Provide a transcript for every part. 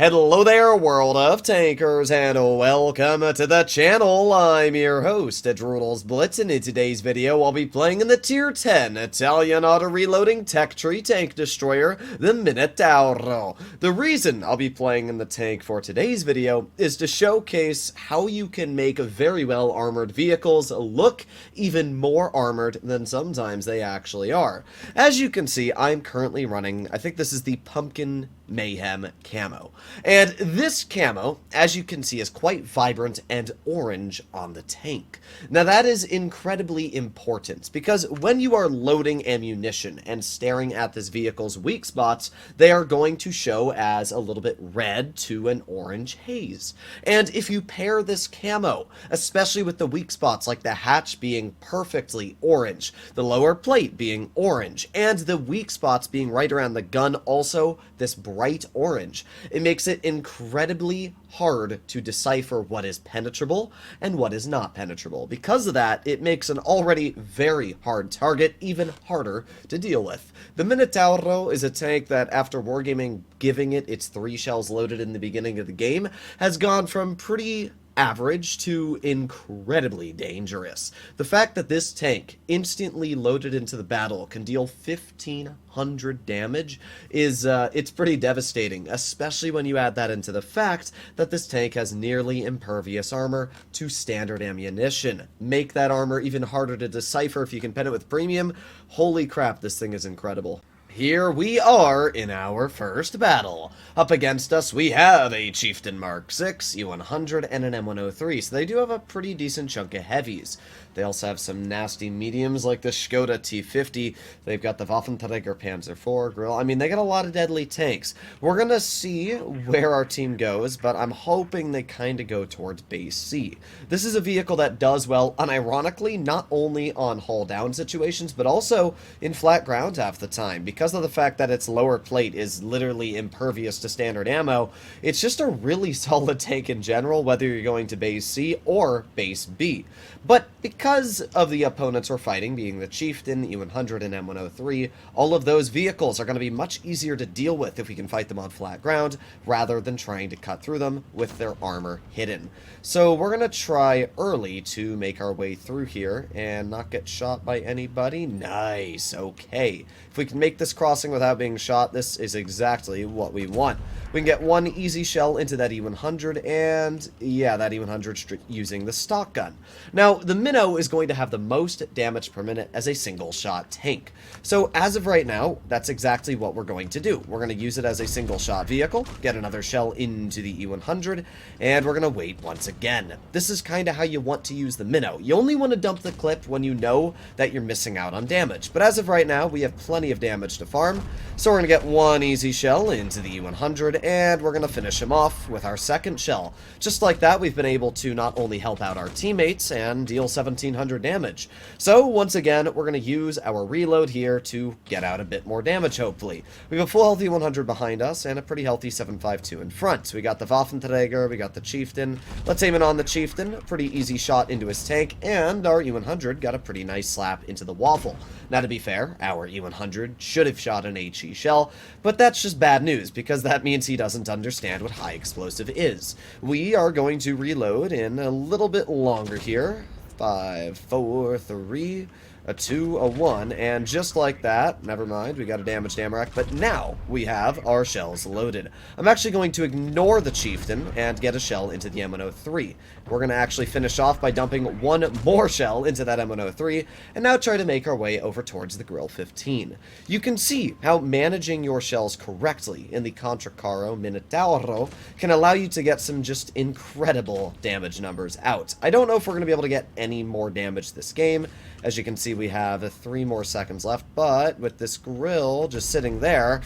Hello there, world of tankers, and welcome to the channel. I'm your host, Droodles Blitz, and in today's video, I'll be playing in the Tier 10 Italian auto-reloading tech tree tank destroyer, the Minotauro. The reason I'll be playing in the tank for today's video is to showcase how you can make very well armored vehicles look even more armored than sometimes they actually are. As you can see, I'm currently running, I think this is the Pumpkin Mayhem Camo. And this camo, as you can see, is quite vibrant and orange on the tank. Now that is incredibly important, because when you are loading ammunition and staring at this vehicle's weak spots, they are going to show as a little bit red to an orange haze. And if you pair this camo, especially with the weak spots like the hatch being perfectly orange, the lower plate being orange, and the weak spots being right around the gun also this bright orange, it makes it incredibly hard to decipher what is penetrable and what is not penetrable. Because of that, it makes an already very hard target even harder to deal with. The Minotauro is a tank that, after Wargaming giving it its 3 shells loaded in the beginning of the game, has gone from pretty average to incredibly dangerous. The fact that this tank, instantly loaded into the battle, can deal 1,500 damage is, it's pretty devastating, especially when you add that into the fact that this tank has nearly impervious armor to standard ammunition. Make that armor even harder to decipher if you can pen it with premium. Holy crap, this thing is incredible. Here we are in our first battle. Up against us, we have a Chieftain Mark 6, E100, and an M103, so they do have a pretty decent chunk of heavies. They also have some nasty mediums like the Skoda T50. They've got the Waffenträger Panzer IV grill. I mean, they got a lot of deadly tanks. We're going to see where our team goes, but I'm hoping they kind of go towards base C. This is a vehicle that does well, unironically, not only on hull-down situations, but also in flat ground half the time. Because of the fact that its lower plate is literally impervious to standard ammo, it's just a really solid tank in general, whether you're going to base C or base B. But because of the opponents we're fighting, being the Chieftain, E100, and M103, all of those vehicles are going to be much easier to deal with if we can fight them on flat ground, rather than trying to cut through them with their armor hidden. So we're going to try early to make our way through here and not get shot by anybody. Nice, okay. If we can make this crossing without being shot, this is exactly what we want. We can get one easy shell into that E100, and yeah, that E100 using the stock gun. Now, the Mino is going to have the most damage per minute as a single shot tank. So as of right now, that's exactly what we're going to do. We're going to use it as a single shot vehicle, get another shell into the E100, and we're going to wait once again. This is kind of how you want to use the Mino. You only want to dump the clip when you know that you're missing out on damage. But as of right now, we have plenty of damage to farm, so we're going to get one easy shell into the E100, and we're going to finish him off with our second shell. Just like that, we've been able to not only help out our teammates and deal 1,700 damage. So once again, we're going to use our reload here to get out a bit more damage, hopefully. We have a full healthy 100 behind us and a pretty healthy 7.52 in front. So we got the Waffenträger, we got the Chieftain. Let's aim it on the Chieftain. A pretty easy shot into his tank, and our E100 got a pretty nice slap into the Waffle. Now, to be fair, our E100 should have shot an HE shell, but that's just bad news, because that means he doesn't understand what high explosive is. We are going to reload in a little bit longer here. 5, 4, 3, a 2, a 1, and just like that, never mind, we got a damaged Amarak, but now we have our shells loaded. I'm actually going to ignore the Chieftain and get a shell into the M103. We're going to actually finish off by dumping one more shell into that M103, and now try to make our way over towards the Grill 15. You can see how managing your shells correctly in the Contraccaro Minotauro can allow you to get some just incredible damage numbers out. I don't know if we're going to be able to get any more damage this game. As you can see, we have 3 more seconds left, but with this grill just sitting there,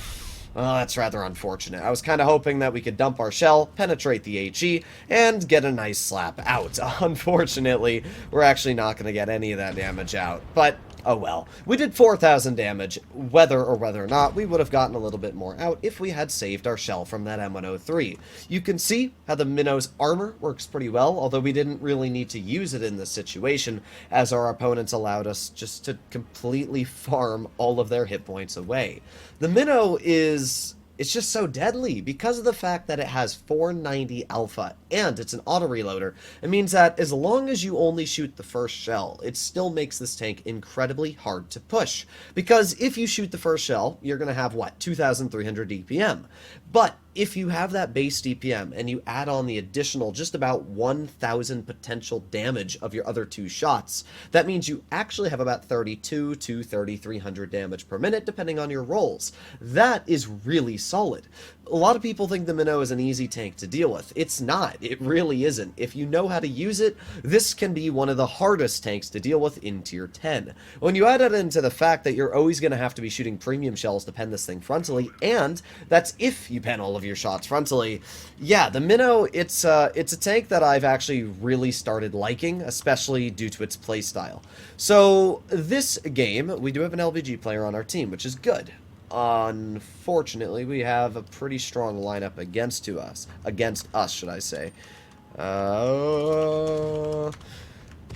well, that's rather unfortunate. I was kind of hoping that we could dump our shell, penetrate the HE, and get a nice slap out. Unfortunately, we're actually not going to get any of that damage out, but oh well. We did 4,000 damage. Whether or not, we would have gotten a little bit more out if we had saved our shell from that M103. You can see how the Mino's armor works pretty well, although we didn't really need to use it in this situation, as our opponents allowed us just to completely farm all of their hit points away. The Mino is it's just so deadly because of the fact that it has 490 alpha and it's an auto reloader. It means that as long as you only shoot the first shell, it still makes this tank incredibly hard to push. Because if you shoot the first shell, you're going to have, what, 2,300 DPM. But if you have that base DPM and you add on the additional just about 1,000 potential damage of your other two shots, that means you actually have about 32 to 3,300 damage per minute, depending on your rolls. That is really solid. A lot of people think the Mino is an easy tank to deal with. It's not. It really isn't. If you know how to use it, this can be one of the hardest tanks to deal with in Tier 10. When you add it into the fact that you're always going to have to be shooting premium shells to pen this thing frontally, and that's if you pen all of your shots frontally, yeah, the Mino, it's a tank that I've actually really started liking, especially due to its playstyle. So this game, we do have an LVG player on our team, which is good. Unfortunately, we have a pretty strong lineup against us, should I say.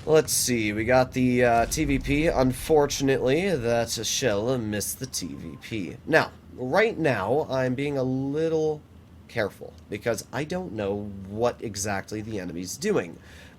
Let's see, we got the TVP. Unfortunately, that shell missed the TVP. Now, right now, I'm being a little careful because I don't know what exactly the enemy's doing.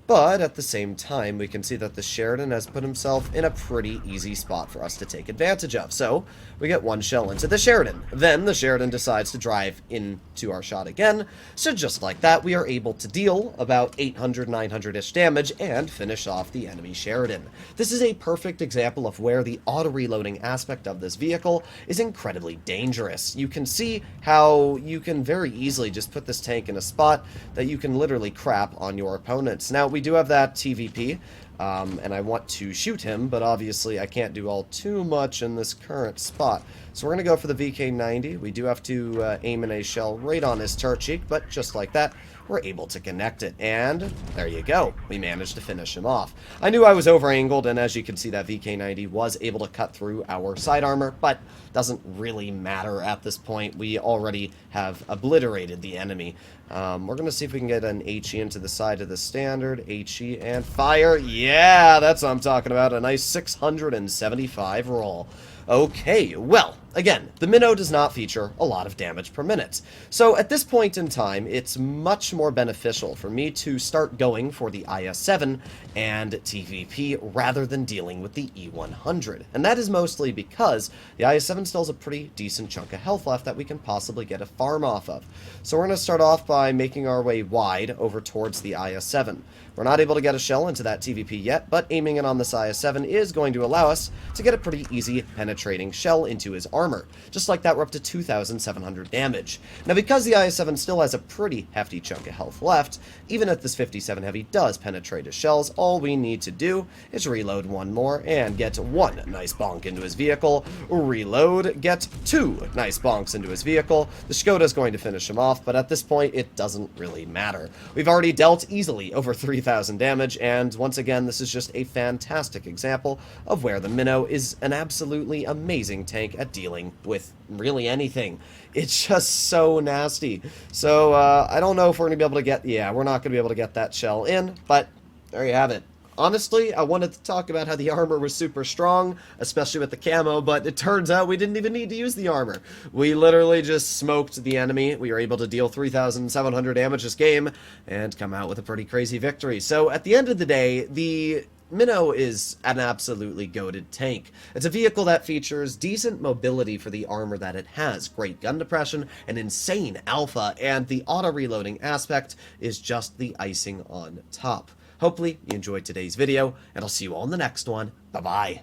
But at the same time, we can see that the Sheridan has put himself in a pretty easy spot for us to take advantage of. So, we get one shell into the Sheridan. Then, the Sheridan decides to drive into our shot again. So, just like that, we are able to deal about 800, 900-ish damage and finish off the enemy Sheridan. This is a perfect example of where the auto-reloading aspect of this vehicle is incredibly dangerous. You can see how you can very easily just put this tank in a spot that you can literally crap on your opponents. Now, we do have that TVP, and I want to shoot him, but obviously I can't do all too much in this current spot. So we're going to go for the VK90. We do have to aim in a shell right on his turret cheek, but just like that, we're able to connect it. And there you go. We managed to finish him off. I knew I was over-angled, and as you can see, that VK90 was able to cut through our side armor, but doesn't really matter at this point. We already have obliterated the enemy. We're going to see if we can get an HE into the side of the standard. HE and fire. Yeah, that's what I'm talking about. A nice 675 roll. Okay, well, again, the Mino does not feature a lot of damage per minute. So at this point in time, it's much more beneficial for me to start going for the IS-7 and TVP rather than dealing with the E100. And that is mostly because the IS-7 still has a pretty decent chunk of health left that we can possibly get a farm off of. So we're going to start off by making our way wide over towards the IS-7. We're not able to get a shell into that TVP yet, but aiming it on this IS-7 is going to allow us to get a pretty easy penetrating shell into his armor. Just like that, we're up to 2,700 damage. Now, because the IS-7 still has a pretty hefty chunk of health left, even if this 57 heavy does penetrate his shells, all we need to do is reload one more and get one nice bonk into his vehicle, reload, get two nice bonks into his vehicle. The Skoda is going to finish him off, but at this point, it doesn't really matter. We've already dealt easily over 3,000 damage, and once again, this is just a fantastic example of where the Mino is an absolutely amazing tank at dealing with really anything. It's just so nasty. So, I don't know if we're going to be able to get, yeah, we're not going to be able to get that shell in, but there you have it. Honestly, I wanted to talk about how the armor was super strong, especially with the camo, but it turns out we didn't even need to use the armor. We literally just smoked the enemy. We were able to deal 3,700 damage this game and come out with a pretty crazy victory. So at the end of the day, the Mino is an absolutely goated tank. It's a vehicle that features decent mobility for the armor that it has, great gun depression, an insane alpha, and the auto-reloading aspect is just the icing on top. Hopefully, you enjoyed today's video, and I'll see you all in the next one. Bye-bye.